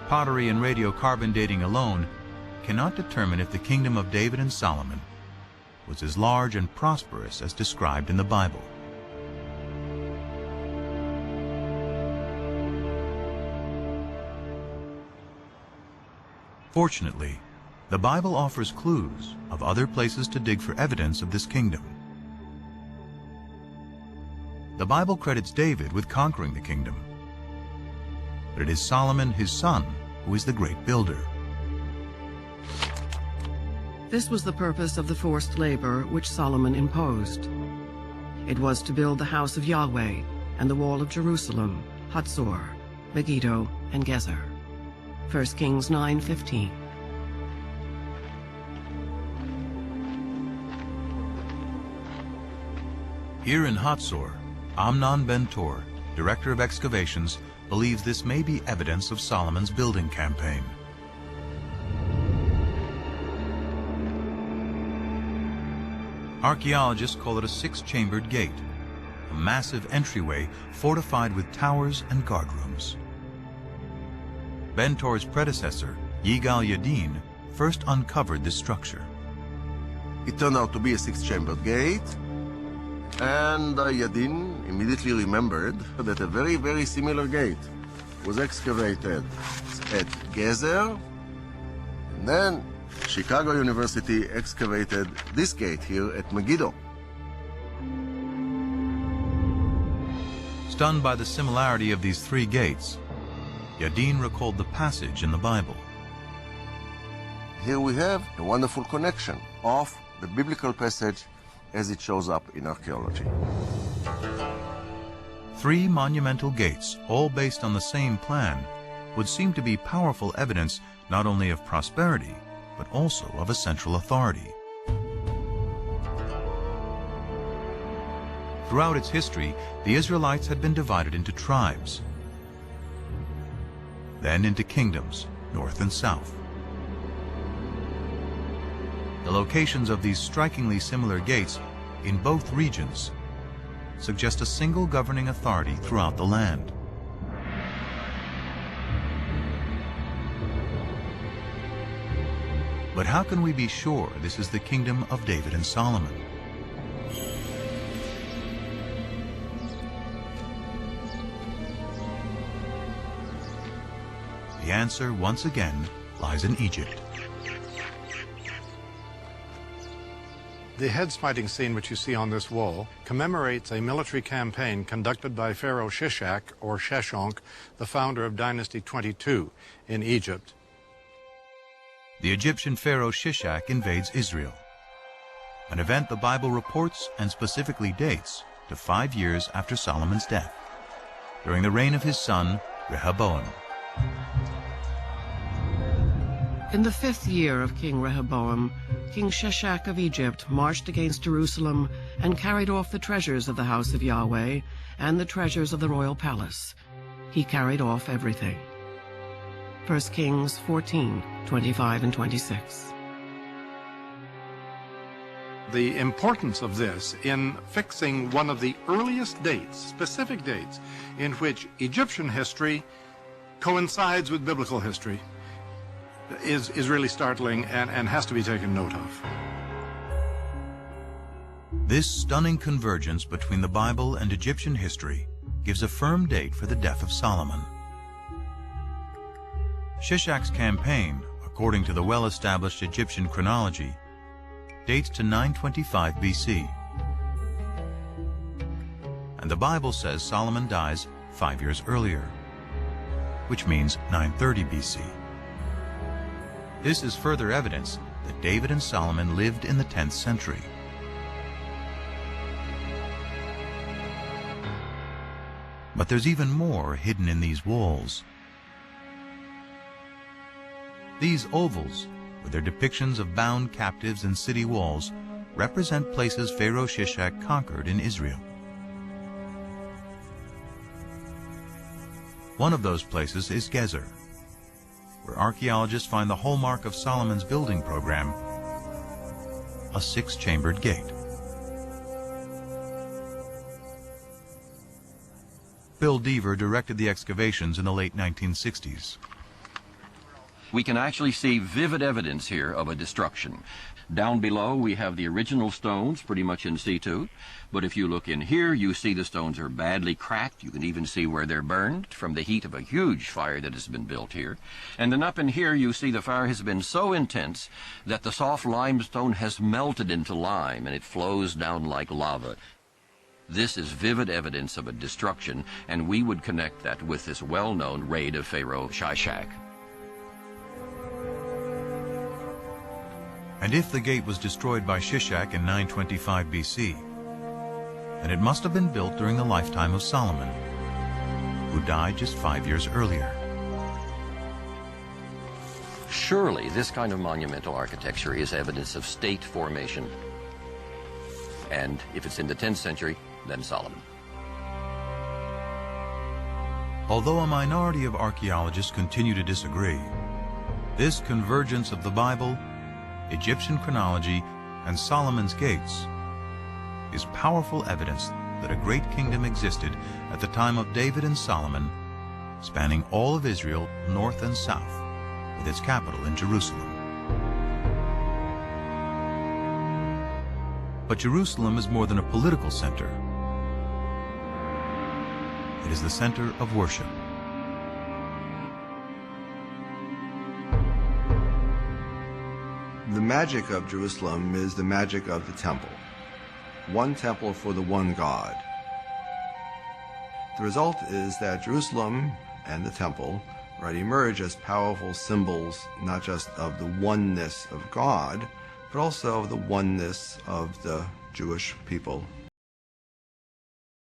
pottery and radiocarbon dating alone cannot determine if the kingdom of David and Solomon was as large and prosperous as described in the Bible. Fortunately, the Bible offers clues of other places to dig for evidence of this kingdom. The Bible credits David with conquering the kingdom, but it is Solomon, his son, who is the great builder. This was the purpose of the forced labor which Solomon imposed. It was to build the house of Yahweh and the wall of Jerusalem, Hatzor, Megiddo, and Gezer. 1 Kings 9:15. Here in Hatzor, Amnon ben Tor, director of excavations, believes this may be evidence of Solomon's building campaign. Archaeologists call it a six-chambered gate, a massive entryway fortified with towers and guardrooms. Ben Tor's predecessor, Yigal Yadin, first uncovered this structure. It turned out to be a six-chambered gate, and Yadin immediately remembered that a very, very similar gate was excavated at Gezer, and then Chicago University excavated this gate here at Megiddo. Stunned by the similarity of these three gates, Yadin recalled the passage in the Bible. Here we have a wonderful connection of the biblical passage as it shows up in archaeology. Three monumental gates, all based on the same plan, would seem to be powerful evidence not only of prosperity, but also of a central authority. Throughout its history, the Israelites had been divided into tribes, then into kingdoms, north and south. The locations of these strikingly similar gates in both regions suggest a single governing authority throughout the land. But how can we be sure this is the kingdom of David and Solomon? The answer, once again, lies in Egypt. The head-smiting scene which you see on this wall commemorates a military campaign conducted by Pharaoh Shishak, or Sheshonq, the founder of Dynasty 22 in Egypt. The Egyptian pharaoh Shishak invades Israel, an event the Bible reports and specifically dates to 5 years after Solomon's death, during the reign of his son Rehoboam. In the 5th year of King Rehoboam, King Shishak of Egypt marched against Jerusalem and carried off the treasures of the house of Yahweh and the treasures of the royal palace. He carried off everything. 1 Kings 14:25 and 26. The importance of this in fixing one of the earliest dates, specific dates, in which Egyptian history coincides with biblical history is really startling and has to be taken note of. This stunning convergence between the Bible and Egyptian history gives a firm date for the death of Solomon. Shishak's campaign, according to the well-established Egyptian chronology, dates to 925 BC. And the Bible says Solomon dies 5 years earlier, which means 930 BC. This is further evidence that David and Solomon lived in the 10th century. But there's even more hidden in these walls. These ovals, with their depictions of bound captives and city walls, represent places Pharaoh Shishak conquered in Israel. One of those places is Gezer, where archaeologists find the hallmark of Solomon's building program, a six-chambered gate. Bill Deaver directed the excavations in the late 1960s. We can actually see vivid evidence here of a destruction. Down below we have the original stones pretty much in situ, but if you look in here you see the stones are badly cracked. You can even see where they're burned from the heat of a huge fire that has been built here. And then up in here you see the fire has been so intense that the soft limestone has melted into lime and it flows down like lava. This is vivid evidence of a destruction, and we would connect that with this well-known raid of Pharaoh Shishak. And if the gate was destroyed by Shishak in 925 BC, then it must have been built during the lifetime of Solomon, who died just 5 years earlier. Surely this kind of monumental architecture is evidence of state formation. And if it's in the 10th century, then Solomon. Although a minority of archaeologists continue to disagree, this convergence of the Bible, Egyptian chronology, and Solomon's gates is powerful evidence that a great kingdom existed at the time of David and Solomon, spanning all of Israel, north and south, with its capital in Jerusalem. But Jerusalem is more than a political center. It is the center of worship. The magic of Jerusalem is the magic of the temple. One temple for the one God. The result is that Jerusalem and the temple emerge as powerful symbols not just of the oneness of God, but also of the oneness of the Jewish people